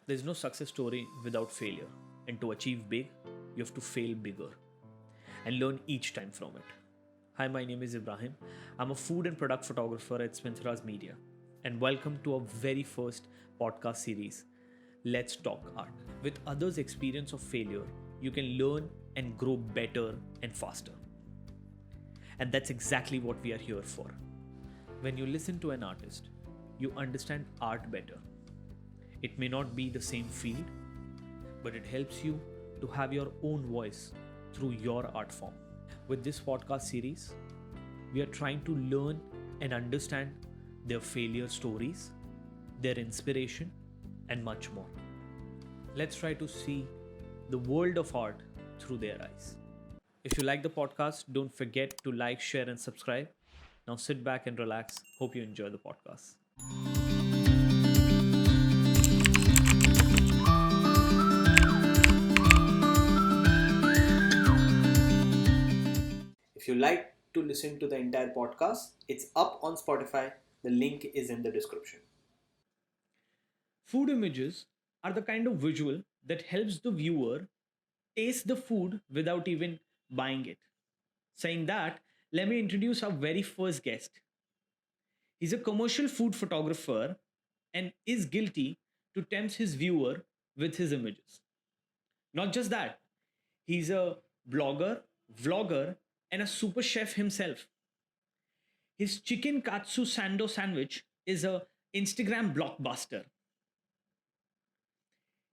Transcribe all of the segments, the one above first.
There's no success story without failure. And to achieve big, you have to fail bigger and learn each time from it. Hi, my name is Ibrahim. I'm a food and product photographer at Spencer's Media. And welcome to our very first podcast series, Let's Talk Art. With others' experience of failure, you can learn and grow better and faster. And that's exactly what we are here for. When you listen to an artist, you understand art better. It may not be the same field, but it helps you to have your own voice through your art form. With this podcast series, we are trying to learn and understand their failure stories, their inspiration, and much more. Let's try to see the world of art through their eyes. If you like the podcast, don't forget to like, share, and subscribe. Now sit back and relax. Hope you enjoy the podcast. If you like to listen to the entire podcast, it's up on Spotify. The link is in the description. Food images are the kind of visual that helps the viewer taste the food without even buying it. Saying that, let me introduce our very first guest. He's a commercial food photographer and is guilty to tempt his viewer with his images. Not just that, he's a blogger, vlogger, and a super chef himself. His chicken katsu sando sandwich is a Instagram blockbuster.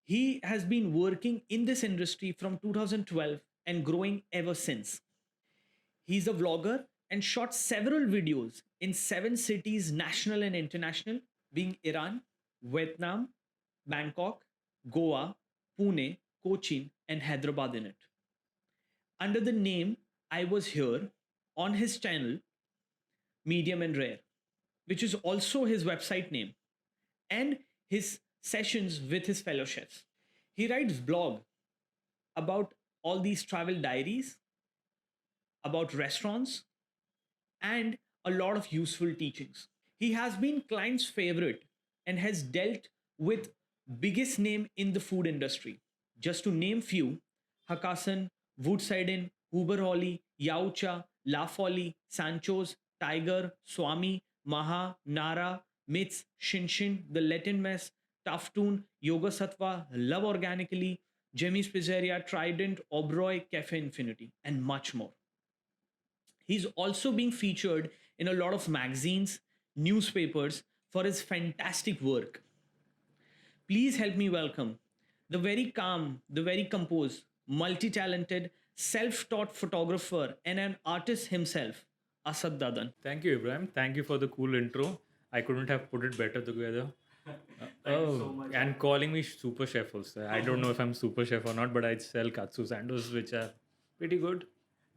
He has been working in this industry from 2012 and growing ever since. He's a vlogger and shot several videos in 7 cities, national and international, being Iran, Vietnam, Bangkok, Goa, Pune, Cochin, and Hyderabad in it. Under the name I Was Here on his channel, Medium and Rare, which is also his website name, and his sessions with his fellow chefs. He writes blog about all these travel diaries, about restaurants, and a lot of useful teachings. He has been clients' favorite and has dealt with biggest name in the food industry. Just to name few, Hakkasan, Woodside Inn, Uber Holly, Yaucha, La Folly, Sancho's, Tiger, Swami, Maha, Nara, Mitz, Shinshin, The Latin Mess, Tuftoon, Yoga Sattva, Love Organically, Jimmy's Pizzeria, Trident, Oberoi, Cafe Infinity, and much more. He's also being featured in a lot of magazines, newspapers for his fantastic work. Please help me welcome the very calm, the very composed, multi talented, self taught photographer and an artist himself, Assad Dadan. Thank you, Ibrahim. Thank you for the cool intro. I couldn't have put it better together. And calling me super chef also. I don't know if I'm super chef or not, but I sell katsu sandos, which are pretty good.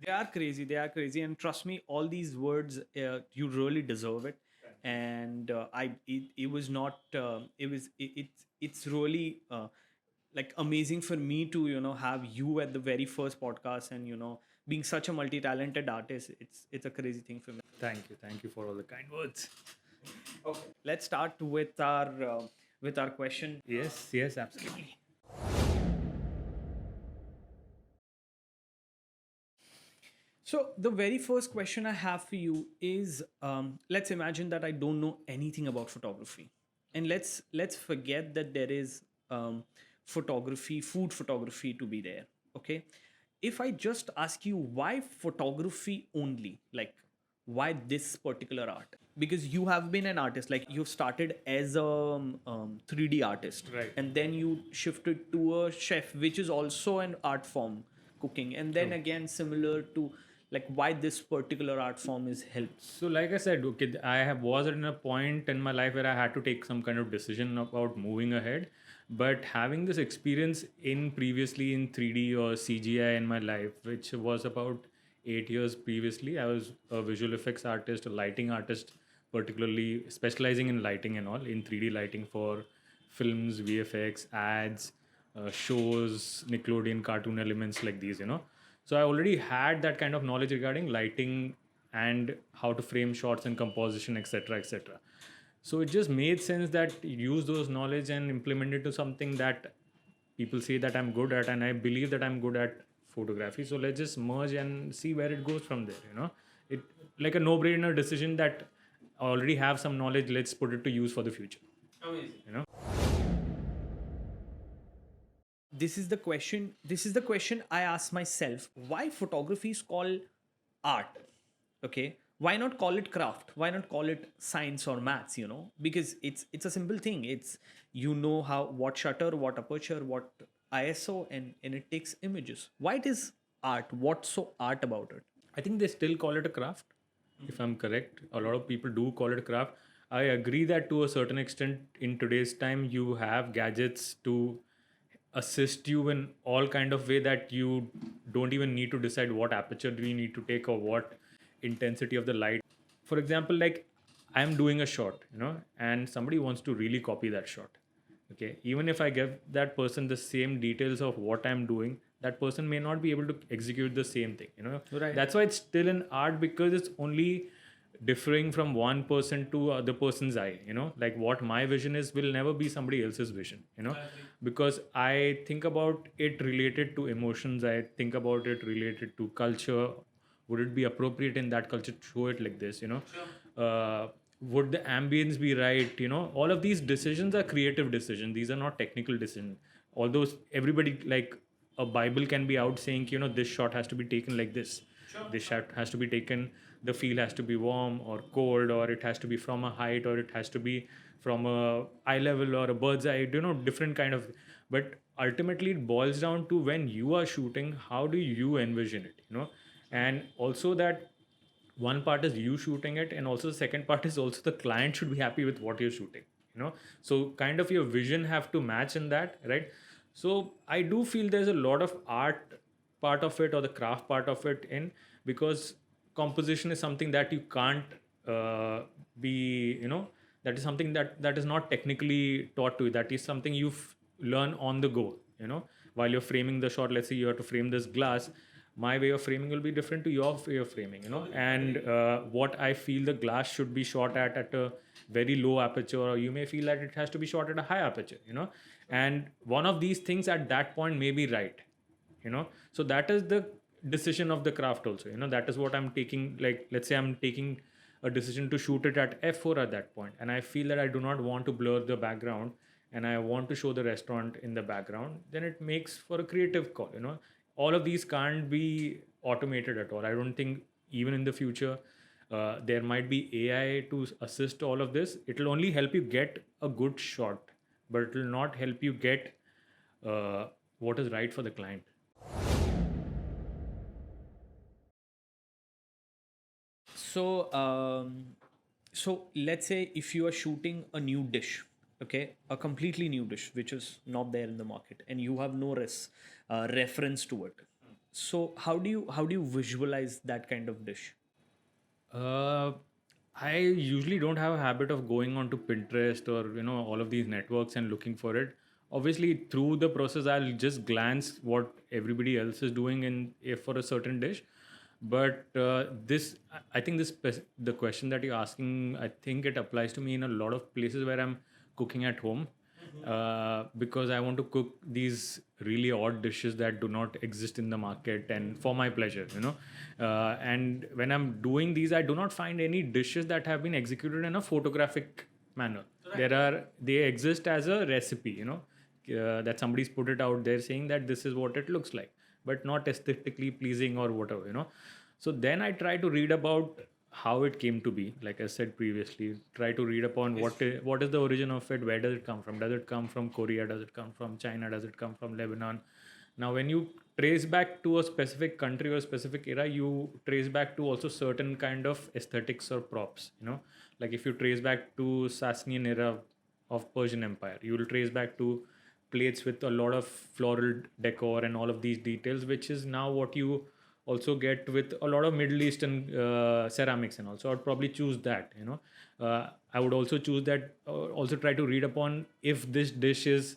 They are crazy. They are crazy, and trust me, all these words, you really deserve it. And it was not. It's really like amazing for me to have you at the very first podcast, and being such a multi-talented artist. It's a crazy thing for me. Thank you for all the kind words. Okay, let's start with our question. Yes, absolutely. So the very first question I have for you is, let's imagine that I don't know anything about photography, and let's forget that there is photography, food photography to be there. Okay, if I just ask you why photography only, like why this particular art? Because you have been an artist, like you've started as a 3D artist, Right. and then you shifted to a chef, which is also an art form, cooking, and then again similar to like why this particular art form is helped. So, like I said, okay, was at a point in my life where I had to take some kind of decision about moving ahead. But having this experience in previously in 3D or CGI in my life, which was about 8 years previously, I was a visual effects artist, a lighting artist, particularly specializing in lighting and all, in 3D lighting for films, VFX, ads, shows, Nickelodeon cartoon elements like these. So I already had that kind of knowledge regarding lighting and how to frame shots and composition, etc., etc. So it just made sense that use those knowledge and implement it to something that people say that I'm good at, and I believe that I'm good at photography. So let's just merge and see where it goes from there. It like a no-brainer decision that I already have some knowledge. Let's put it to use for the future. Amazing. This is the question I ask myself: why photography is called art? Okay, why not call it craft? Why not call it science or maths? Because it's a simple thing. It's how what shutter, what aperture, what ISO, and it takes images. Why it is art? What's so art about it? I think they still call it a craft, if I'm correct. A lot of people do call it a craft. I agree that to a certain extent, in today's time, you have gadgets to assist you in all kind of way that you don't even need to decide what aperture do you need to take or what intensity of the light. For example, like I'm doing a shot, and somebody wants to really copy that shot. Okay, even if I give that person the same details of what I'm doing, that person may not be able to execute the same thing. Right. That's why it's still an art, because it's only differing from one person to other person's eye. Like what my vision is will never be somebody else's vision. Because I think about it related to emotions, I think about it related to culture. Would it be appropriate in that culture to show it like this? Would the ambience be right? All of these decisions are creative decisions. These are not technical decisions. Although everybody, like a Bible can be out saying, this shot has to be taken like this. This shot has to be taken, the field has to be warm or cold, or it has to be from a height, or it has to be from a eye level or a bird's eye, different kind of. But ultimately it boils down to, when you are shooting, how do you envision it? And also that one part is you shooting it, and also the second part is also the client should be happy with what you're shooting. So kind of your vision have to match in that, right? So I do feel there's a lot of art part of it, or the craft part of it, because composition is something that you can't be, that is something that is not technically taught to you. That is something you learn on the go. While you're framing the shot, let's say you have to frame this glass, my way of framing will be different to your way of framing. And what I feel the glass should be shot at a very low aperture, or you may feel that it has to be shot at a high aperture. And one of these things at that point may be right. So that is the decision of the craft also. That is what I'm taking. Like, let's say I'm taking a decision to shoot it at f4 at that point, and I feel that I do not want to blur the background, and I want to show the restaurant in the background, then it makes for a creative call. All of these can't be automated at all. I don't think even in the future there might be AI to assist all of this. It will only help you get a good shot, but it will not help you get what is right for the client. So let's say if you are shooting a new dish, okay, a completely new dish which is not there in the market, and you have no reference to it. So how do you visualize that kind of dish? Uh, I usually don't have a habit of going onto Pinterest or all of these networks and looking for it. Obviously, through the process, I'll just glance what everybody else is doing if for a certain dish. But I think the question that you're asking, I think it applies to me in a lot of places where I'm cooking at home, because I want to cook these really odd dishes that do not exist in the market, and for my pleasure. And when I'm doing these, I do not find any dishes that have been executed in a photographic manner. They exist as a recipe, that somebody's put it out there saying that this is what it looks like, but not aesthetically pleasing or whatever. So then I try to read about how it came to be. Like I said previously, try to read upon what is the origin of it. Where does it come from? Does it come from Korea? Does it come from China? Does it come from Lebanon? Now when you trace back to a specific country or specific era, you trace back to also certain kind of aesthetics or props. Like if you trace back to Sasanian era of Persian Empire, you will trace back to plates with a lot of floral decor and all of these details, which is now what you also get with a lot of Middle Eastern ceramics. And also I'd probably choose that. I would also choose that, also try to read upon if this dish is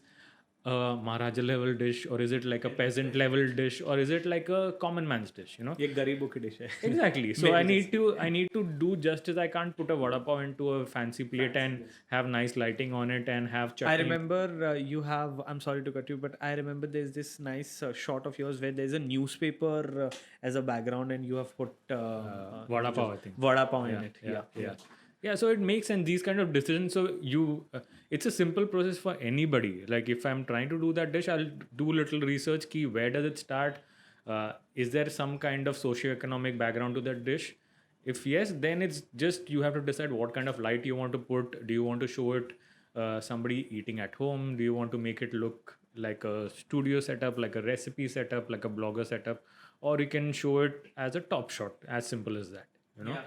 Maharaja level dish, or is it like a peasant level dish, or is it like a common man's dish? ये गरीबों की dish है. Exactly. So I need to do justice. I can't put a vada pav into a fancy plate and have nice lighting on it and have chutney. I remember you have. I'm sorry to cut you, but I remember there's this nice shot of yours where there's a newspaper as a background, and you have put vada pav, I think. vada pav in it. Yeah, so it makes sense, these kind of decisions. So you it's a simple process for anybody. Like if I'm trying to do that dish, I'll do a little research key, where does it start, is there some kind of socio-economic background to that dish? If yes, then it's just you have to decide what kind of light you want to put. Do you want to show it somebody eating at home? Do you want to make it look like a studio setup, like a recipe setup, like a blogger setup? Or you can show it as a top shot, as simple as that, you know.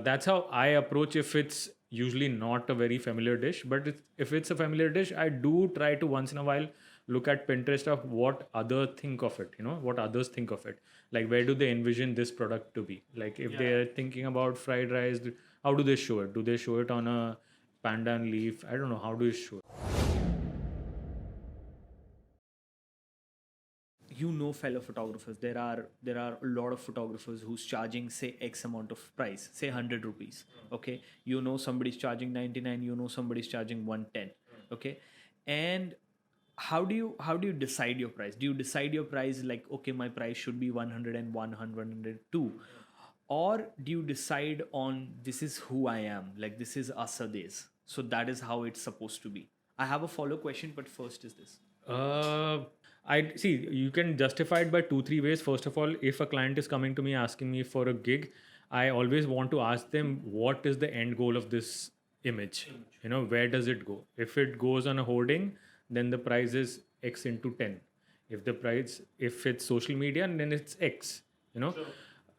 That's how I approach. If it's usually not a very familiar dish, but if it's a familiar dish, I do try to once in a while look at Pinterest of what others think of it, you know, what others think of it. Like where do they envision this product to be? Like if they're thinking about fried rice, how do they show it? Do they show it on a pandan leaf? I don't know, how do you show it? You know, fellow photographers, there are a lot of photographers who's charging, say, X amount of price, say 100 rupees. Okay, you know somebody's charging 99, you know somebody's charging 110. Okay, and how do you decide your price? Do you decide your price like, okay, my price should be 101, 102, or do you decide on, this is who I am, like this is Asades, so that is how it's supposed to be? I have a follow question, but first is this. I see, you can justify it by 2-3 ways. First of all, if a client is coming to me asking me for a gig, I always want to ask them, what is the end goal of this image? You know, where does it go? If it goes on a hoarding, then the price is X into 10. If it's social media, then it's X, you know.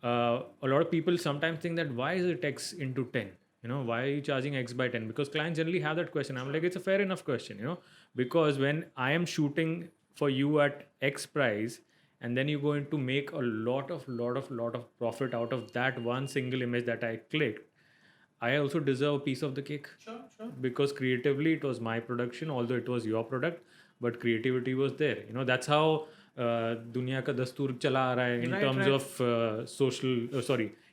A lot of people sometimes think that, why is it X into 10? You know, why are you charging X by 10? Because clients generally have that question. I'm like, it's a fair enough question, you know, because when I am shooting for you at X price, and then you're going to make a lot of profit out of that one single image that I clicked, I also deserve a piece of the cake. Sure. Because creatively it was my production, although it was your product, but creativity was there. You know, that's how दुनिया का दस्तूर चला आ रहा है in terms of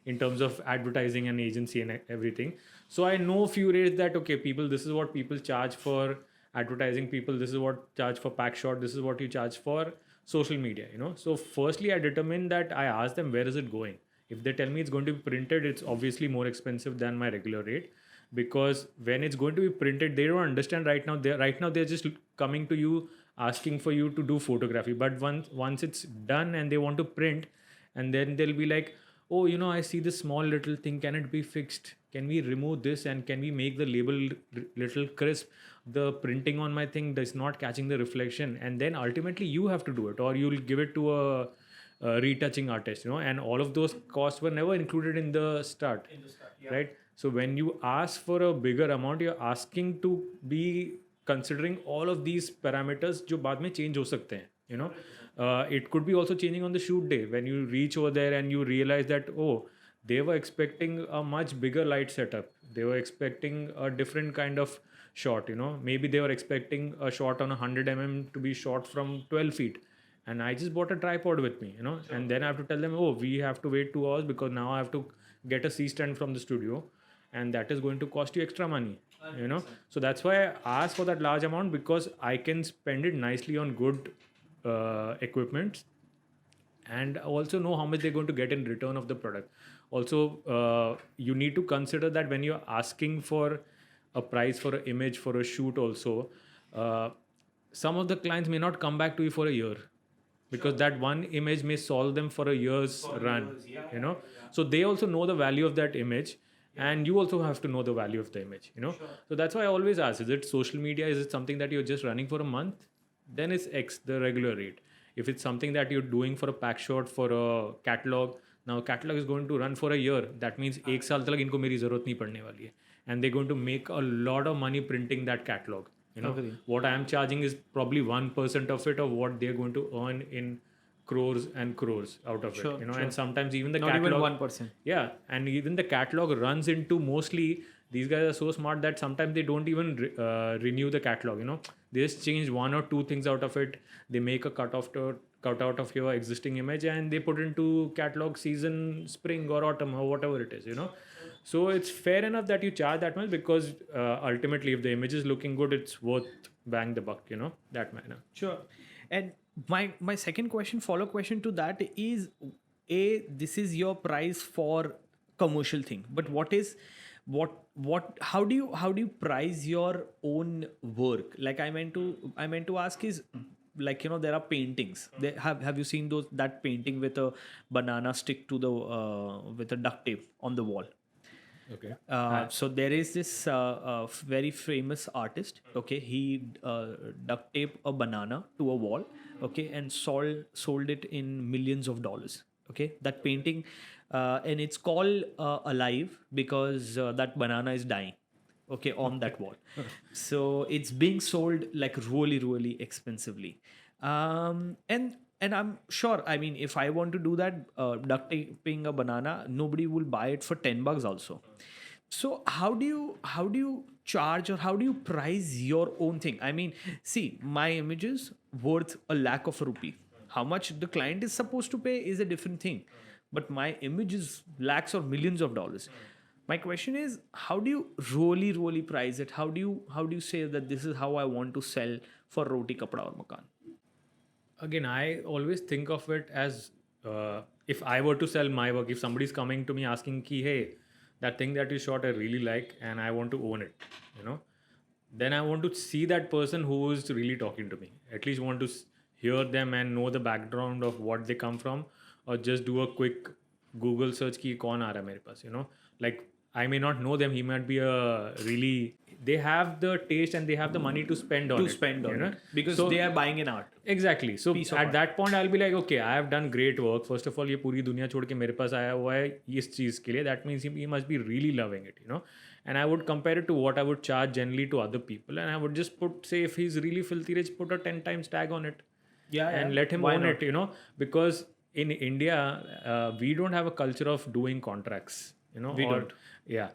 in terms of advertising and agency and everything. So I know few rates that, okay, people, this is what people charge for advertising, people, this is what charge for pack shot, this is what you charge for social media, you know. So firstly, I determine that, I ask them, where is it going? If they tell me it's going to be printed, it's obviously more expensive than my regular rate, because when it's going to be printed, they don't understand right now. They're just coming to you asking for you to do photography, but once it's done and they want to print, and then they'll be like, oh, you know, I see this small little thing, can it be fixed? Can we remove this, and can we make the label little crisp? The printing on my thing is not catching the reflection, and then ultimately you have to do it, or you'll give it to a retouching artist, you know, and all of those costs were never included in the start, right? So when you ask for a bigger amount, you're asking to be considering all of these parameters जो बाद में change हो सकते हैं, you know. It could be also changing on the shoot day when you reach over there and you realize that, oh, they were expecting a much bigger light setup, they were expecting a different kind of shot, you know. Maybe they were expecting a shot on 100 mm to be shot from 12 feet, and I just bought a tripod with me, you know. And then I have to tell them, oh, we have to wait 2 hours because now I have to get a C stand from the studio, and that is going to cost you extra money, you know. So that's why I ask for that large amount, because I can spend it nicely on good equipment, and also know how much they're going to get in return of the product. Also, you need to consider that when you're asking for a price for an image for a shoot also, some of the clients may not come back to you for a year, because that one image may solve them for a year's run, you know. So they also know the value of that image, and you also have to know the value of the image, you know. So that's why I always ask, is it social media, is it something that you're just running for a month, then it's X, the regular rate. If it's something that you're doing for a pack shot, for a catalog, now catalog is going to run for a year, that means एक साल तक इनको मेरी ज़रूरत नहीं पड़ने वाली है, and they're going to make a lot of money printing that catalog, you know. What I am charging is probably 1% of it, of what they're going to earn in crores and crores out of it, you know. And sometimes even the not catalog, even 1%. yeah, and even the catalog runs into mostly these guys are so smart that sometimes they don't even renew the catalog. They just change one or two things out of it. They make a cutout of your existing image and they put into catalog season spring or autumn or whatever it is. So it's fair enough that you charge that much, because ultimately if the image is looking good, it's worth bang the buck. That manner. Sure. And my second question, follow question to that is, this is your price for commercial thing, but what how do you price your own work? Like I meant to ask is, like, there are paintings. Have you seen that painting with a banana stick to the with a duct tape on the wall? Okay. So there is this very famous artist. Okay, he duct taped a banana to a wall. Okay, and sold it in millions of dollars. Okay, that painting, and it's called Alive, because that banana is dying. Okay, on that wall. So it's being sold like really, really expensively. And I'm sure, I mean, if I want to do that, duct taping a banana, nobody will buy it for $10 also. So how do you charge, or how do you price your own thing? I mean, see, my image is worth a lakh of a rupee. How much the client is supposed to pay is a different thing, but my image is lakhs or millions of dollars. My question is, how do you really price it? How do you say that this is how I want to sell for roti kapda or makan? Again, I always think of it as, if I were to sell my work, if somebody's coming to me asking ki, hey, that thing that you shot I really like and I want to own it, then I want to see that person who is really talking to me. At least want to hear them and know the background of what they come from, or just do a quick Google search ki kaun aa raha hai mere paas, like I may not know them. He might be a really, they have the taste and they have the money to spend on To it. spend on it, because So- they are buying an art. Exactly. So Piece of at art. that point, I'll be like, okay, I have done great work. First of all, ये पूरी दुनिया छोड़ के मेरे पास आया हुआ है इस चीज़ के लिए. That means he must be really loving it, And I would compare it to what I would charge generally to other people, and I would just put, say, if he's really filthy rich, put a 10 times tag on it, and let him Why own not? it, because in India, we don't have a culture of doing contracts, We don't. Yeah.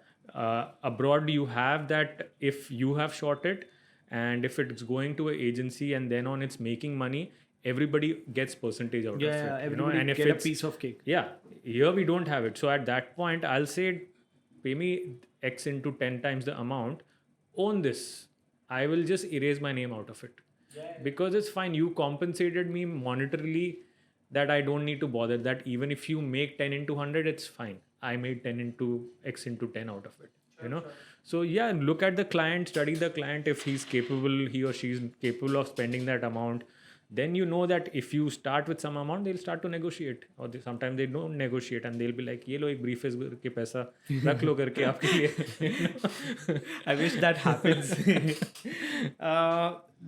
Abroad, you have that. If you have shot it, and if it's going to an agency and then on it's making money, everybody gets percentage out of it. Everybody And if get a it's, piece of cake. yeah, here we don't have it. So at that point, I'll say, pay me X into 10 times the amount, own this. I will just erase my name out of it. Because it's fine. You compensated me monetarily, that I don't need to bother. That even if you make 10 into 100, it's fine. I made 10 into X into 10 out of it. So yeah, look at the client, study the client. If he's capable, he or she is capable of spending that amount, then you know that if you start with some amount, they'll start to negotiate. Or sometimes they don't negotiate and they'll be like, ये लो एक briefcase के पैसा रख लो करके आपके लिए. I wish that happens.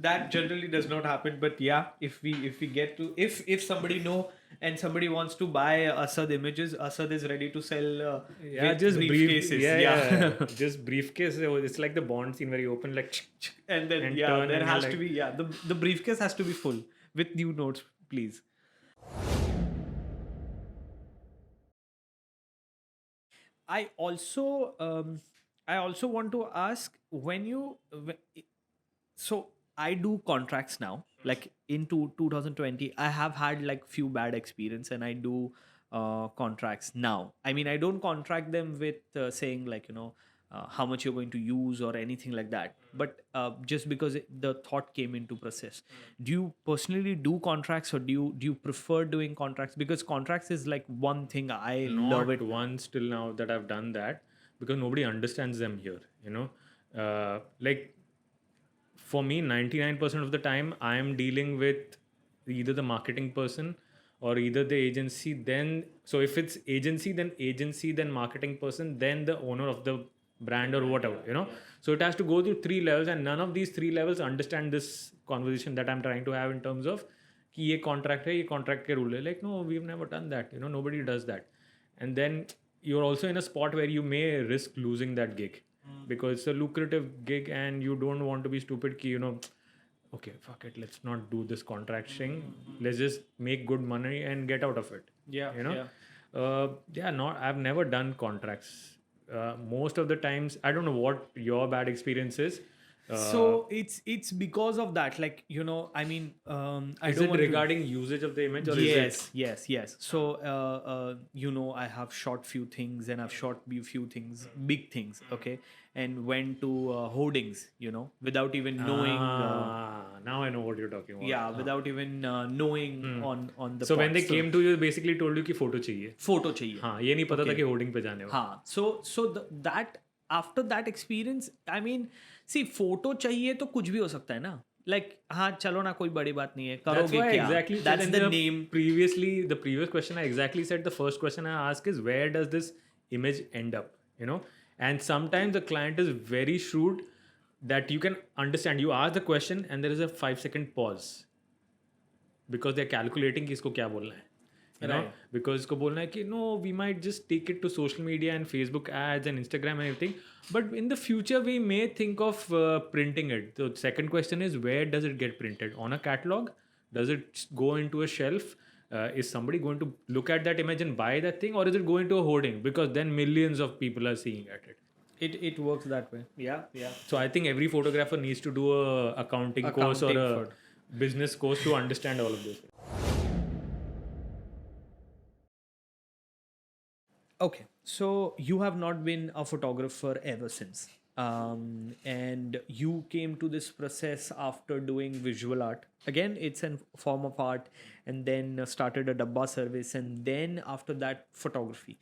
That generally does not happen, but yeah, if we get to, if somebody know and somebody wants to buy Assad images, Assad is ready to sell. Yeah, with just briefcases. yeah. Just briefcase. It's like the Bond scene where you open like, And then and yeah, turn there and has you're to be, yeah, the briefcase has to be full with new notes, please. I also want to ask, so I do contracts now. Like in 2020, I have had like few bad experience, and I do contracts now. I mean, I don't contract them with saying like, how much you're going to use or anything like that, but just because the thought came into process. Do you personally do contracts, or do you prefer doing contracts? Because contracts is like one thing I love not it. once till now that I've done that, because nobody understands them here. Like for me, 99% of the time, I am dealing with either the marketing person or either the agency. Then, so if it's agency, then marketing person, then the owner of the brand or whatever. So it has to go through three levels, and none of these three levels understand this conversation that I'm trying to have in terms of कि ये contract है, ये contract के rule है. Like, no, we've never done that. Nobody does that. And then you're also in a spot where you may risk losing that gig, because it's a lucrative gig and you don't want to be stupid ki, okay, fuck it, let's not do this contract thing. Let's just make good money and get out of it. Yeah, Not I've never done contracts. most of the times, I don't know what your bad experience is. So it's because of that, like, I mean, I Is don't it want to. regarding usage of the image, or is it? Yes. So, I have shot few things, and I've shot few things, big things, okay, and went to hoardings, without even knowing. Now I know what you're talking about. Yeah, without even knowing on the So when they pot. So, came to you, they basically told you कि photo चाहिए. photo चाहिए. हाँ, ये नहीं पता था Okay. कि hoarding पे जाने वाला. हाँ, so that after that experience, I mean, see, photo चाहिए तो कुछ भी हो सकता है ना, like, हाँ चलो ना, कोई बड़ी बात नहीं है, That's करोगे why I क्या, exactly said that's in the the name. the previous question I exactly said, the first question I ask is, where does this image end up? And sometimes the client is very shrewd that you can understand. You ask the question and there is a 5-second pause because they're calculating कि इसको क्या बोलना है. Right. Because इसको बोलना है कि no, we might just take it to social media and Facebook ads and Instagram and everything, but in the future we may think of printing it. The second question is, where does it get printed? On a catalog? Does it go into a shelf? Is somebody going to look at that image and buy that thing, or is it going to a hoarding? Because then millions of people are seeing at it. It works that way. Yeah. So I think every photographer needs to do a accounting course or Accounting a business course to understand all of this. Okay, so you have not been a photographer ever since. And you came to this process after doing visual art. Again, it's a form of art, and then started a dabba service, and then after that, photography.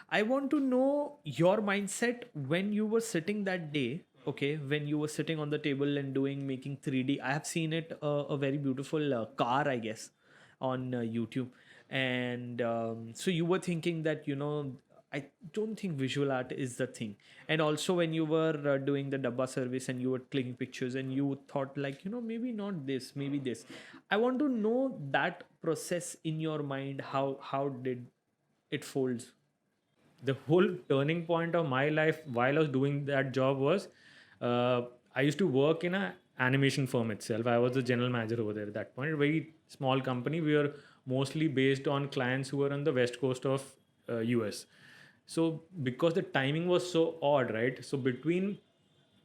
I want to know your mindset when you were sitting that day. Okay, when you were sitting on the table and making 3D. I have seen it, a very beautiful car, I guess, on YouTube. And so you were thinking that, I don't think visual art is the thing. And also, when you were doing the dabba service and you were clicking pictures, and you thought, like, maybe not this, maybe this. I want to know that process in your mind. How did it folds? The whole turning point of my life while I was doing that job was, I used to work in a animation firm itself. I was the general manager over there at that point. A very small company. We were mostly based on clients who were on the west coast of US. So because the timing was so odd, right? So between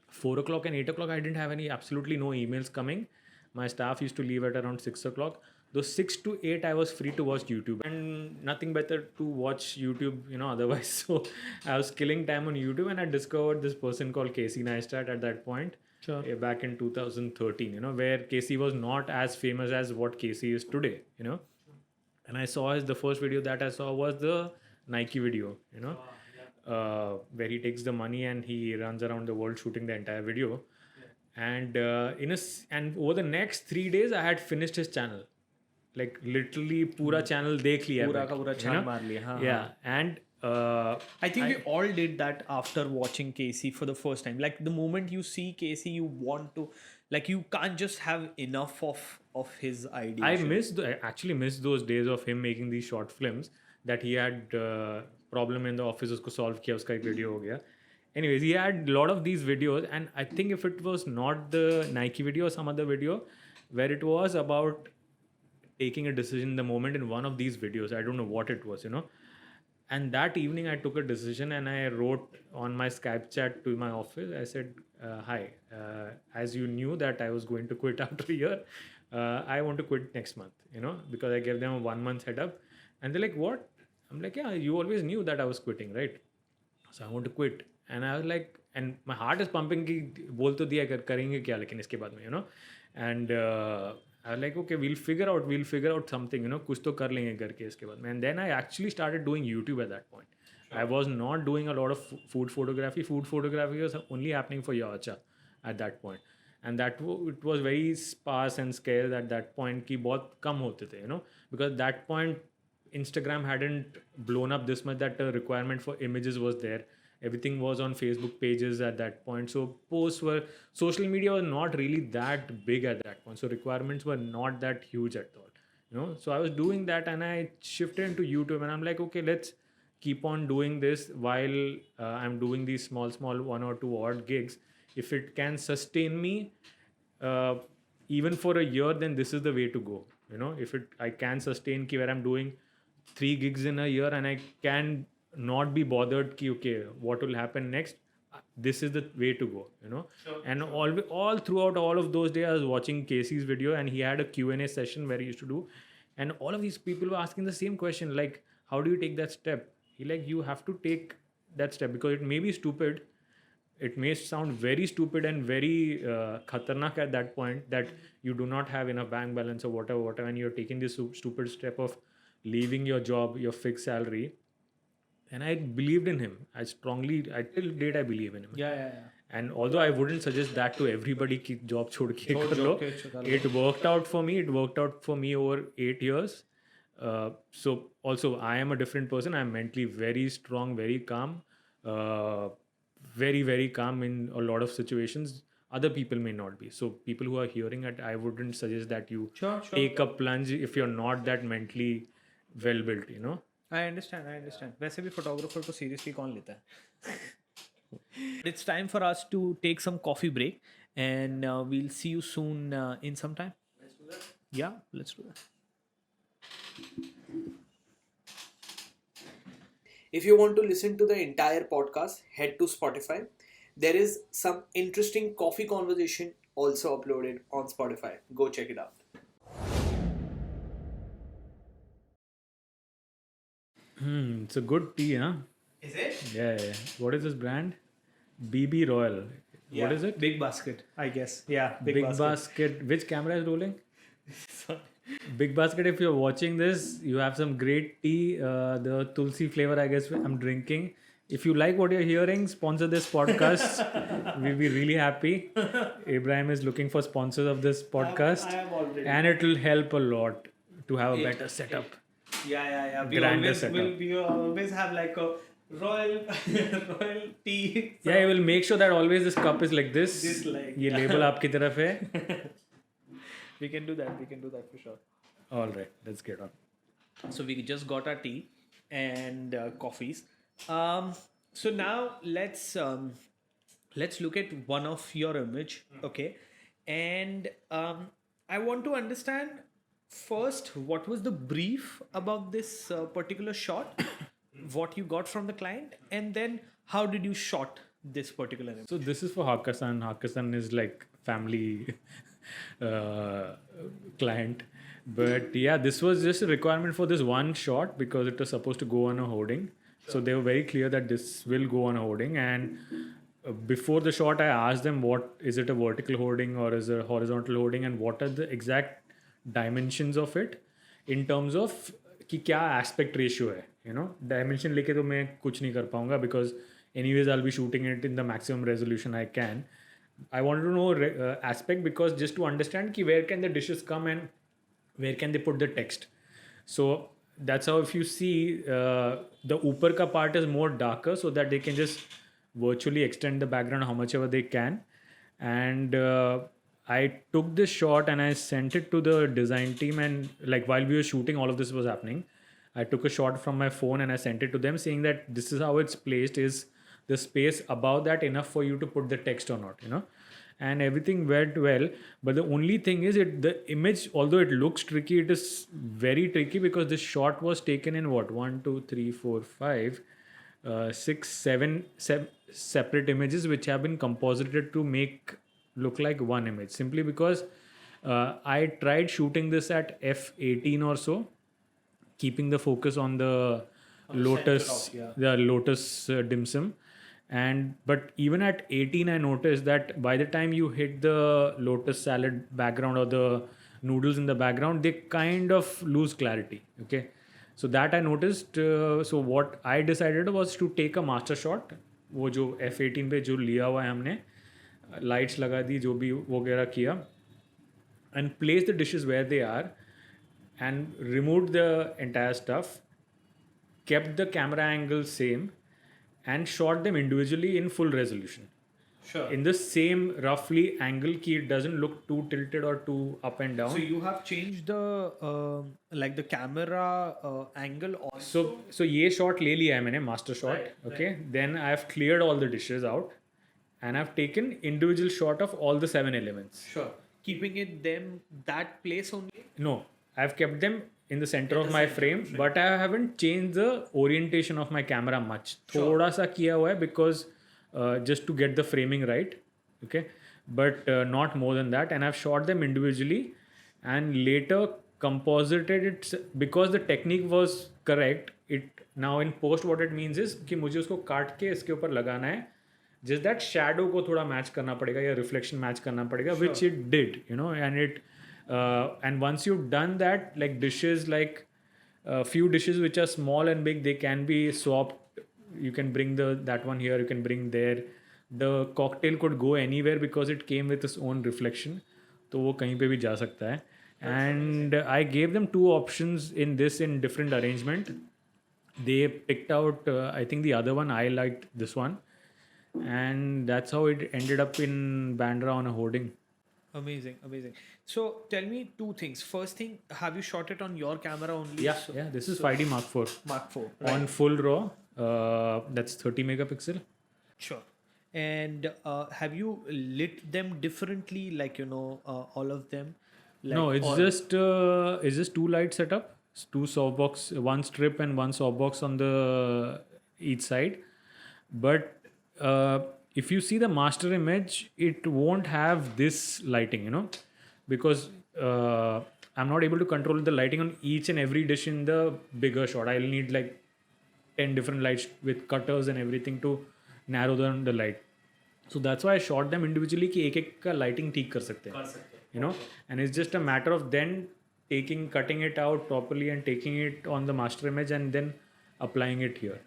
4 o'clock and 8 o'clock, I didn't have absolutely no emails coming. My staff used to leave at around 6 o'clock. Those 6 to 8, I was free to watch YouTube, and nothing better to watch YouTube, otherwise. So I was killing time on YouTube, and I discovered this person called Casey Neistat at that point. Sure. Back in 2013, where Casey was not as famous as what Casey is today, And I saw the first video that I saw was the Nike video, where he takes the money and he runs around the world shooting the entire video. And and over the next 3 days, I had finished his channel, like literally पूरा channel देख लिया पूरा का पूरा छान मार लिया. हाँ, yeah. And I think we all did that after watching Casey for the first time. Like, the moment you see Casey, you want to, like, you can't just have enough of his ideas. I actually missed those days of him making these short films that he had problem in the office, उसको solve किया, उसका एक video हो गया. Anyways, he had a lot of these videos, and I think if it was not the Nike video or some other video where it was about taking a decision in the moment in one of these videos, I don't know what it was, And that evening I took a decision, and I wrote on my Skype chat to my office. I said, hi, as you knew that I was going to quit after a year, I want to quit next month, because I gave them a 1 month head up. And they're like, what? I'm like, yeah, you always knew that I was quitting, right? So I want to quit. And I was like, and my heart is pumping कि बोल तो दिया करेंगे क्या लेकिन इसके बाद में, And I was like, okay, we'll figure out something, कुछ तो कर लेंगे करके इसके बाद में. And then I actually started doing YouTube at that point. Sure. I was not doing a lot of food photography. Food photography was only happening for Yacha at that point. And it was very sparse and scarce at that point कि बहुत कम होते थे, because at that point Instagram hadn't blown up this much that the requirement for images was there. Everything was on Facebook pages at that point. So social media was not really that big at that point. So requirements were not that huge at all. So I was doing that, and I shifted into YouTube, and I'm like, okay, let's keep on doing this while I'm doing these small 1 or 2 odd gigs. If it can sustain me even for a year, then this is the way to go. If I can sustain where I'm doing 3 gigs in a year, and I can not be bothered ki, okay, what will happen next. This is the way to go, you know. And all throughout all of those days I was watching Casey's video, and he had a Q&A session where he used to do, and all of these people were asking the same question, like, how do you take that step? He like, you have to take that step because it may be stupid, it may sound very stupid and very khatarnak at that point, that you do not have enough bank balance or whatever, and you're taking this stupid step of leaving your job, your fixed salary. And I believed in him. I till date I believe in him. Yeah. And although I wouldn't suggest that to everybody ki job chhod ke kar lo, it worked out for me. It worked out for me over 8 years. So also I am a different person. I'm mentally very strong, very calm, very, very calm in a lot of situations. Other people may not be. So people who are hearing it, I wouldn't suggest that you take a plunge if you're not that mentally well built, you know. I understand. वैसे भी photographer को seriously कौन लेता है? It's time for us to take some coffee break, and we'll see you soon in some time. Let's do that. Yeah, let's do that. If you want to listen to the entire podcast, head to Spotify. There is some interesting coffee conversation also uploaded on Spotify. Go check it out. It's a good tea, huh? Is it? Yeah. What is this brand? BB Royal. Yeah, What is it? Big Basket, I guess. Yeah, Big Basket. Which camera is rolling? Big Basket, if you're watching this, you have some great tea. The Tulsi flavor, I guess I'm drinking. If you like what you're hearing, sponsor this podcast. We'll be really happy. Ibrahim is looking for sponsors of this podcast. I am already. And it will help a lot to have a better setup. Yeah. Grander setup. We always have like a royal tea. Yeah, you will make sure that always this cup is like this. This like, ये label आपकी तरफ है. We can do that for sure. All right, let's get on. So we just got our tea and coffees. So now let's look at one of your image, okay? And I want to understand first what was the brief about this particular shot, what you got from the client, and then how did you shot this particular image? So this is for Hakkasan. Hakkasan is like family client. But yeah, this was just a requirement for this one shot because it was supposed to go on a hoarding. So they were very clear that this will go on a hoarding. And before the shot, I asked them, what is it, a vertical hoarding or is it a horizontal hoarding, and what are the exact dimensions of it in terms of कि क्या aspect ratio है, you know. Dimension लेके तो मैं कुछ नहीं कर पाऊँगा because anyways I'll be shooting it in the maximum resolution I can. I wanted to know aspect because just to understand कि where can the dishes come and where can they put the text. So that's how, if you see the ऊपर का part is more darker so that they can just virtually extend the background how much ever they can. And I took this shot and I sent it to the design team, and like while we were shooting, all of this was happening. I took a shot from my phone and I sent it to them saying that this is how it's placed. Is the space above that enough for you to put the text or not, you know? And everything went well. But the only thing is, the image, although it looks tricky, it is very tricky because this shot was taken in what? 1, 2, 3, 4, 5, 6, 7 separate images which have been composited to make look like one image, simply because I tried shooting this at f18 or so, keeping the focus on the lotus, the lotus dim sum. But even at 18, I noticed that by the time you hit the lotus salad background or the noodles in the background, they kind of lose clarity. Okay, so that I noticed. So what I decided was to take a master shot. वो जो f18 पे जो लिया हुआ है हमने, lights लगा दी, जो भी वगैरह किया, and place the dishes where they are, and removed the entire stuff, kept the camera angle same, and shot them individually in full resolution. Sure. In the same roughly angle key, it doesn't look too tilted or too up and down. So you have changed the like the camera angle also. So ये shot ले लिया है मैंने, master shot. Right, okay. right. Then I have cleared all the dishes out, and I've taken individual shot of all the 7 elements. Sure. Keeping it them that place only. No, I've kept them in the center of my frame, but I haven't changed the orientation of my camera much. थोड़ा सा किया हुआ है because just to get the framing right, okay, but not more than that. And I've shot them individually, and later composited it because the technique was correct. It now in post what it means is कि मुझे उसको काट के इसके ऊपर लगाना है. Just that shadow को थोड़ा match करना पड़ेगा या reflection match करना पड़ेगा, which it did, you know, and once you've done that, like dishes, like few dishes which are small and big, they can be swapped. You can bring that one here, you can bring there. The cocktail could go anywhere because it came with its own reflection, तो वो कहीं पे भी जा सकता है. And I gave them two options in different arrangement. They picked out, I think the other one, I liked this one, and that's how it ended up in Bandra on a hoarding. Amazing, amazing. So tell me two things. First thing, have you shot it on your camera only? Yeah, yeah. This is 5D Mark 4 Mark 4. on full RAW. That's 30 megapixel. Sure. And have you lit them differently, like all of them? Like, No, it's just two light setup, two softbox, one strip and one softbox on the each side. But if you see the master image, it won't have this lighting, you know, because I'm not able to control the lighting on each and every dish in the bigger shot. I'll need like 10 different lights with cutters and everything to narrow down the light. So that's why I shot them individually कि एक एक का lighting ठीक कर सकते हैं, you know, and it's just a matter of then cutting it out properly and taking it on the master image and then applying it here.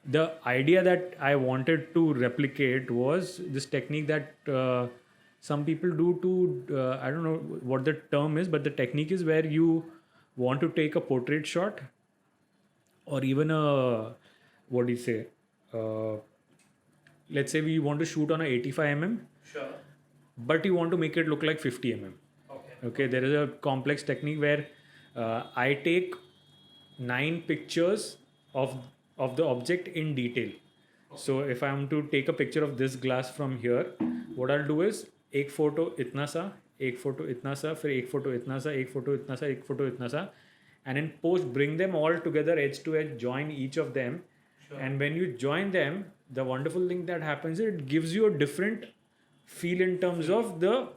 The idea that I wanted to replicate was this technique that some people do to, I don't know what the term is, but the technique is where you want to take a portrait shot or even what do you say? Let's say we want to shoot on a 85 mm, sure, but you want to make it look like 50 mm. Okay, there is a complex technique where I take 9 pictures of the object in detail. So if I am to take a picture of this glass from here, what I'll do is एक photo इतना सा, एक photo इतना सा, फिर एक photo इतना सा, एक photo इतना सा, एक photo इतना सा, and in post bring them all together edge to edge, join each of them. Sure. And when you join them, the wonderful thing that happens is it gives you a different feel in terms of the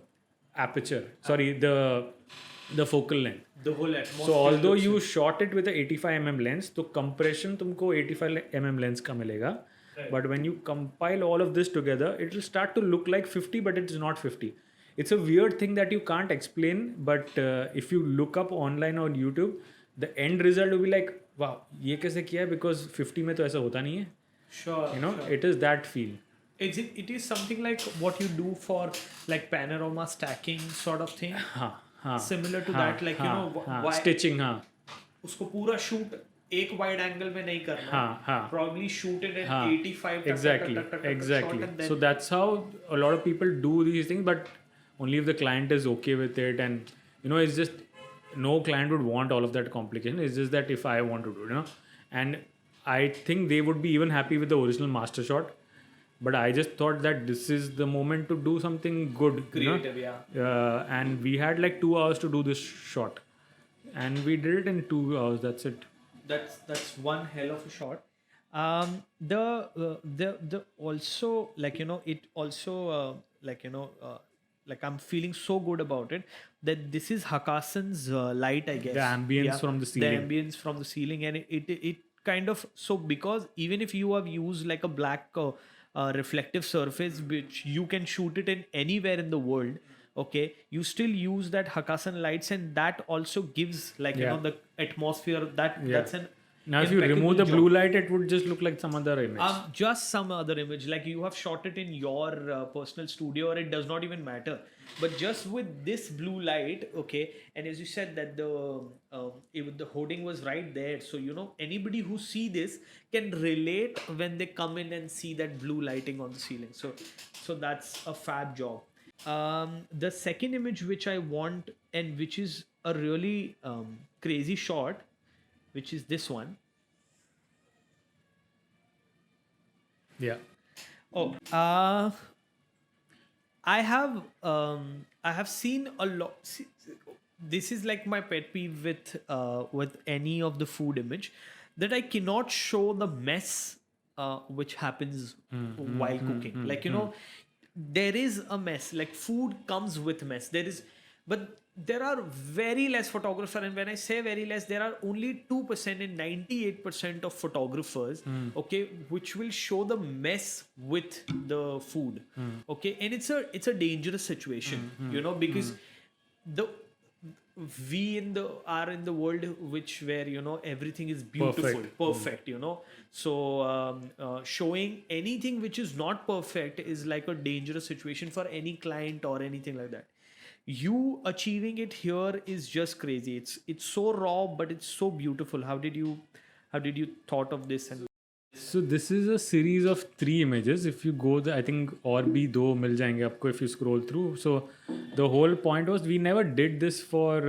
aperture, sorry, the focal length. The whole atmosphere. So although you shot it with a 85 mm lens, तो compression तुमको 85 mm lens का मिलेगा. Right. But when you compile all of this together, it will start to look like 50, but it's not 50. It's a weird thing that you can't explain, but if you look up online on YouTube, the end result will be like, wow, ये कैसे किया है? Because 50 में तो ऐसा होता नहीं है. Sure. You know, sure. it is that feel. It is something like what you do for like panorama stacking sort of thing. Similar to that, like why stitching. उसको पूरा shoot एक wide angle में नहीं करना. Probably shoot it at 85. Exactly. So that's how a lot of people do these things, but only if the client is okay with it. And you know, it's just no client would want all of that complication. It's just that if I want to do it, you know, and I think they would be even happy with the original master shot. But I just thought that this is the moment to do something good, creative, yeah. And we had like 2 hours to do this shot, and we did it in 2 hours. That's it. That's one hell of a shot. The also like it also like I'm feeling so good about it that this is Hakkasan's light, I guess. The ambience from the ceiling. The ambience from the ceiling, and it kind of, so because even if you have used like a black reflective surface which you can shoot it in anywhere in the world, okay, you still use that Hakkasan lights, and that also gives like the atmosphere that's an now if you remove the blue light, it would just look like some other image. Just some other image, like you have shot it in your personal studio, or it does not even matter, but just with this blue light, okay. And as you said that the hoarding was right there, so anybody who see this can relate when they come in and see that blue lighting on the ceiling. So that's a fab job. The second image which I want, and which is a really crazy shot, which is this one. Yeah. Oh, I have seen a lot. this is like my pet peeve with any of the food image, that I cannot show the mess which happens while cooking. Like, you know, there is a mess. Like, food comes with mess. There is, but there are very less photographers, and when I say very less, there are only 2% and 98% of photographers, okay, which will show the mess with the food, okay, and it's a dangerous situation, you know, because the we in the are in the world which where, you know, everything is beautiful, perfect, you know. So showing anything which is not perfect is like a dangerous situation for any client or anything like that. You achieving it here is just crazy. It's so raw, but it's so beautiful. How did you thought of this? And So this is a series of 3 images. If you go, I think और भी दो मिल जाएंगे आपको if you scroll through. So the whole point was we never did this for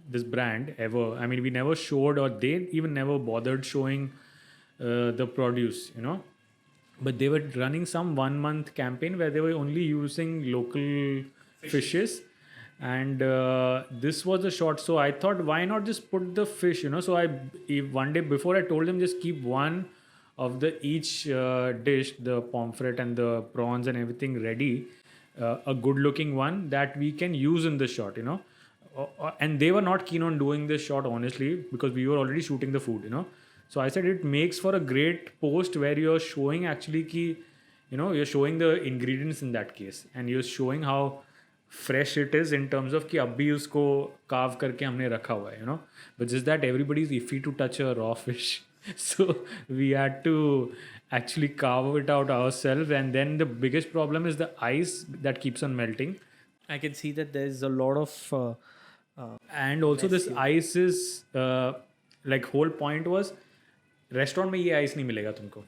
this brand ever. I mean, we never showed, or they even never bothered showing the produce, you know. But they were running some 1 month campaign where they were only using local fishes. And this was the shot. So I thought, why not just put the fish, you know? So one day before, I told them just keep one of the each dish, the pomfret and the prawns and everything ready, a good looking one that we can use in the shot, you know. And they were not keen on doing this shot, honestly, because we were already shooting the food, you know. So I said it makes for a great post where you're showing actually ki, you know, you're showing the ingredients in that case, and you're showing how fresh it is in terms of कि अभी उसको carve करके हमने रखा हुआ है, you know. But just that everybody is iffy to touch a raw fish. So we had to actually carve it out ourselves. And then the biggest problem is the ice that keeps on melting. I can see that there's a lot of And also this ice is like whole point was restaurant में ये ice नहीं मिलेगा तुमको.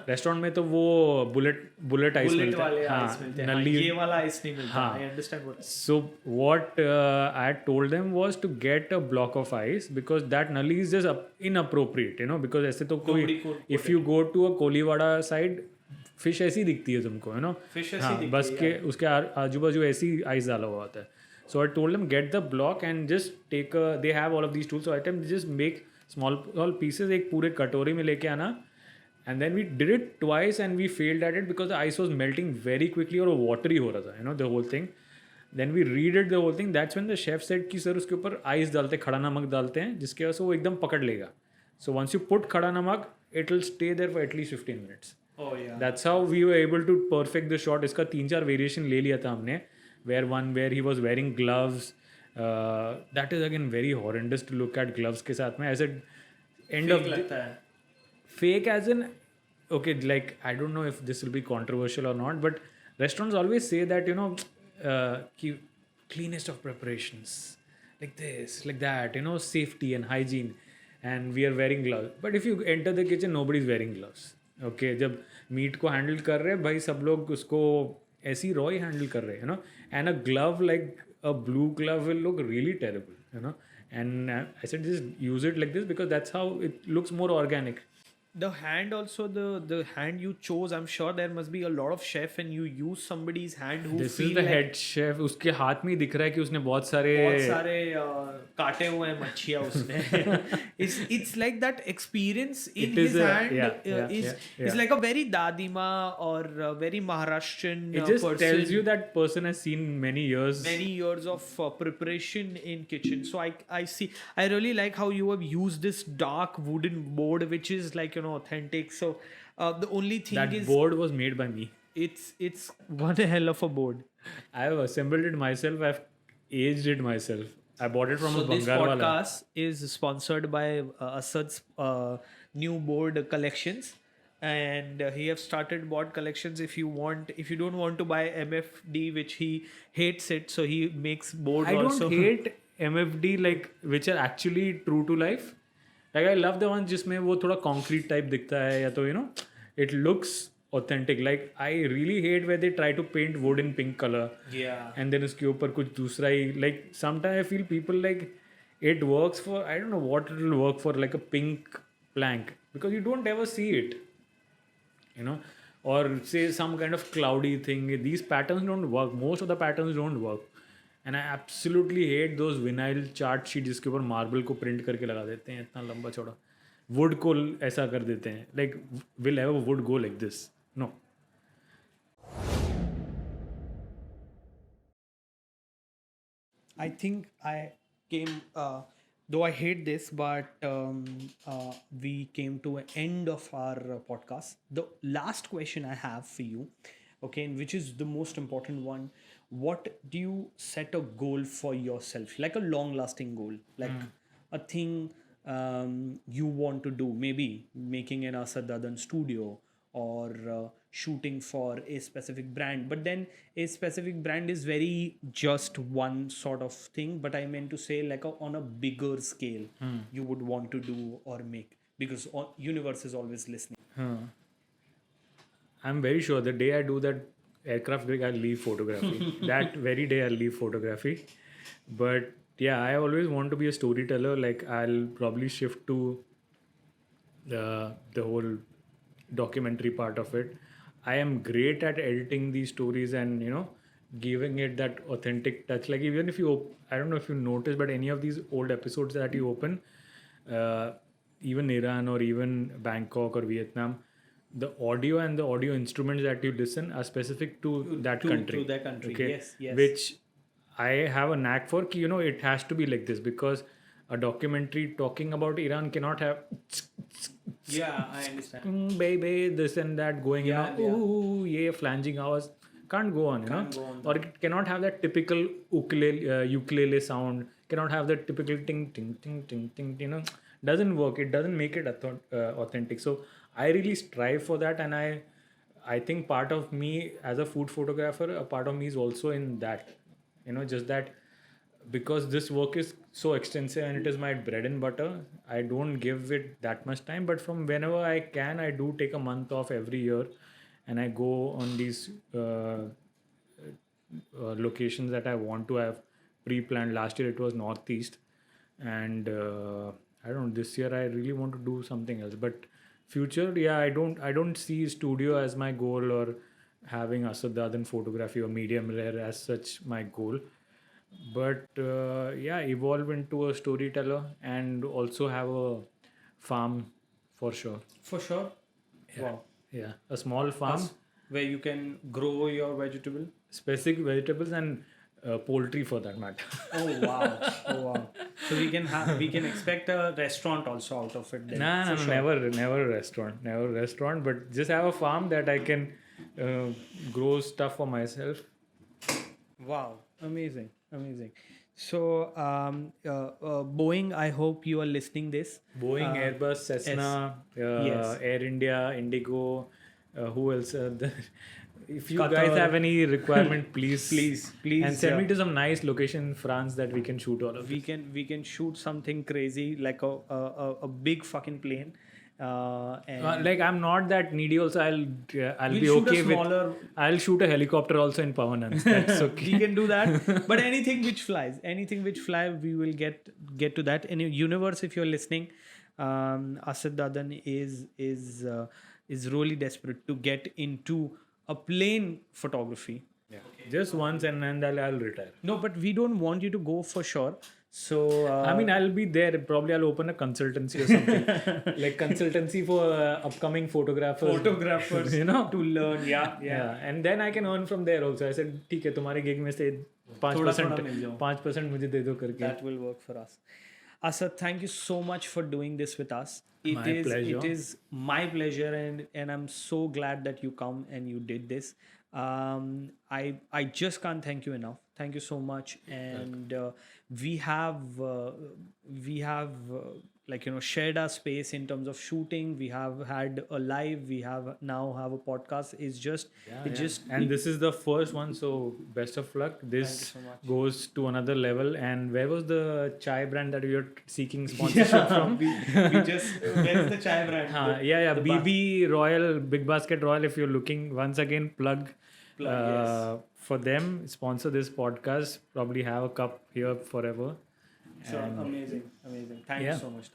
Restaurant में तो वो bullet ice मिलता है. हाँ, नली ये वाला आइस नहीं मिलता. हाँ. I understand what. So what I had told them was to get a block of ice, because that nali is just inappropriate, you know, because ऐसे तो कोई if you go to a Koliwada side fish ऐसी दिखती है तुमको, you know. Fish ऐसी हाँ, दिखती बस है, के उसके आजू बाजू ऐसी आइस डाला हुआ होता है. So I told them get the block and just take they have all of these tools. So I told them just make small pieces, एक पूरे कटोरी में लेके आना. And then we did it twice and we failed at it because the ice was melting very quickly और watery हो रहा था, you know, the whole thing. Then we redid the whole thing. That's when the chef said कि sir उसके ऊपर ice डालते, खड़ा नमक डालते हैं, जिसके वजह से वो एकदम पकड़ लेगा. So once you put खड़ा नमक, it will stay there for at least 15 minutes. Oh yeah. That's how we were able to perfect the shot. इसका 3-4 variation ले लिया था हमने. Where he was wearing gloves. That is again very horrendous to look at gloves के साथ में. I said end Fake of लगता है. fake as in, okay, like I don't know if this will be controversial or not, but restaurants always say that, you know, cleanest of preparations, like this, like that, you know, safety and hygiene, and we are wearing gloves. But if you enter the kitchen, nobody's wearing gloves. Okay, जब meet को handle कर रहे हैं भाई, सब लोग उसको ऐसी रॉ ही हैंडल कर रहे हैं, you know. And a glove like a blue glove will look really terrible, you know. And I said just use it like this because that's how it looks more organic. The hand also, the hand you chose, I'm sure there must be a lot of chef and you use somebody's hand who This feel is the like head chef. उसके हाथ में ही दिख रहा है कि उसने बहुत सारे काटे हुए हैं मच्छियाँ उसने. It's like that experience in It is his a- hand yeah, is like a very dadima or a very Maharashtrian it just person. tells you that person has seen many years. Many years of preparation in kitchen. So I see, I really like how you have used this dark wooden board which is like, you know, authentic. So the only thing That is board was made by me. it's one hell of a board. I have assembled it myself. I've aged it myself. I bought it from So a this Bangar wala. podcast is sponsored by Assad's new board collections, and he have started board collections. If you don't want to buy MFD, which he hates it, so he makes board I also. don't hate MFD like which are actually true to life. Like I love the ones जिसमें वो थोड़ा concrete type दिखता है, या तो, you know, it looks authentic. Like I really hate where they try to paint wood in pink color. Yeah. And then उसके ऊपर कुछ दूसरा ही, like sometimes I feel people like it works for, I don't know what it will work for, like a pink plank, because you don't ever see it, you know. Or say some kind of cloudy thing. These patterns don't work. Most of the patterns don't work. And I absolutely hate those vinyl chart sheet जिसके ऊपर marble को print करके लगा देते हैं इतना लंबा चौड़ा, वुड को ऐसा कर देते हैं. Like will ever would go like this? No. I think I came, though I hate this, but we came to an end of our podcast. The last question I have for you, okay, and which is the most important one. What do you set a goal for yourself, like a long lasting goal, like a thing you want to do, maybe making an Assad Dadan studio or shooting for a specific brand, but then a specific brand is very just one sort of thing, but I meant to say like on a bigger scale you would want to do or make, because universe is always listening. I'm very sure the day I do that aircraft gig, I'll leave photography. That very day, I'll leave photography. But yeah, I always want to be a storyteller. Like, I'll probably shift to the whole documentary part of it. I am great at editing these stories and, giving it that authentic touch. Like, even if I don't know if you notice, but any of these old episodes that you open, even Iran or even Bangkok or Vietnam, the audio and the audio instruments that you listen are specific to that country. To that country, Okay? yes, yes. Which I have a knack for. It has to be like this, because a documentary talking about Iran cannot have Yeah, I understand. baby this and that going, Yeah. ooh, yeah, flanging hours. Can't go on, Can't go on or it cannot have that typical ukulele sound. Cannot have that typical ting ting ting ting ting. Doesn't work. It doesn't make it authentic. So I really strive for that, and I think part of me as a food photographer, a part of me is also in that, just that, because this work is so extensive and it is my bread and butter. I don't give it that much time, but from whenever I can, I do take a month off every year, and I go on these locations that I want to have pre-planned. Last year it was Northeast, and I don't know, this year I really want to do something else. But future, yeah, I don't see studio as my goal, or having Assad Dadan photography or medium rare as such my goal. But yeah, evolve into a storyteller and also have a farm for sure. For sure. Wow. Yeah, a small farm, Where you can grow your vegetable. specific vegetables, and poultry for that matter. Oh wow! Oh wow! So we can expect a restaurant also out of it then. Nah, for sure. never a restaurant, but just have a farm that I can grow stuff for myself. Wow! Amazing, amazing. So Boeing, I hope you are listening this. Boeing, Airbus, Cessna, Yes. Air India, Indigo, who else? If you Qatar. guys have any requirement, please, Please, and send me to some nice location in France that we can shoot all of We this. can shoot something crazy like a big fucking plane. And Like, I'm not that needy. Also, I'll we'll be shoot okay a smaller. with. I'll shoot a helicopter also in Pavanans. That's okay. We can do that, but anything which fly, we will get to that. In a universe, if you're listening, Assad Dadan is really desperate to get into a plane photography. Yeah. Just once, and then I'll retire. No, but we don't want you to go for sure. So I mean, I'll be there. Probably I'll open a consultancy or something, like consultancy for upcoming photographers. to learn. Yeah. And then I can earn from there also. I said, ठीक है, तुम्हारे gig में से 5% 5% मुझे दे दो करके. That will work for us. Asad, thank you so much for doing this with us. My pleasure. It is my pleasure, and I'm so glad that you come and you did this. I just can't thank you enough. Thank you so much. And we have shared our space in terms of shooting. We have had a live. We now have a podcast. It's just And this is the first one, so best of luck. This so much. goes to another level. And where was the chai brand that we were seeking sponsorship from? we just where's the chai brand? BB Royal, Big Basket Royal. If you're looking, once again, plug yes. for them. Sponsor this podcast. Probably have a cup here forever. So amazing. Thank you so much.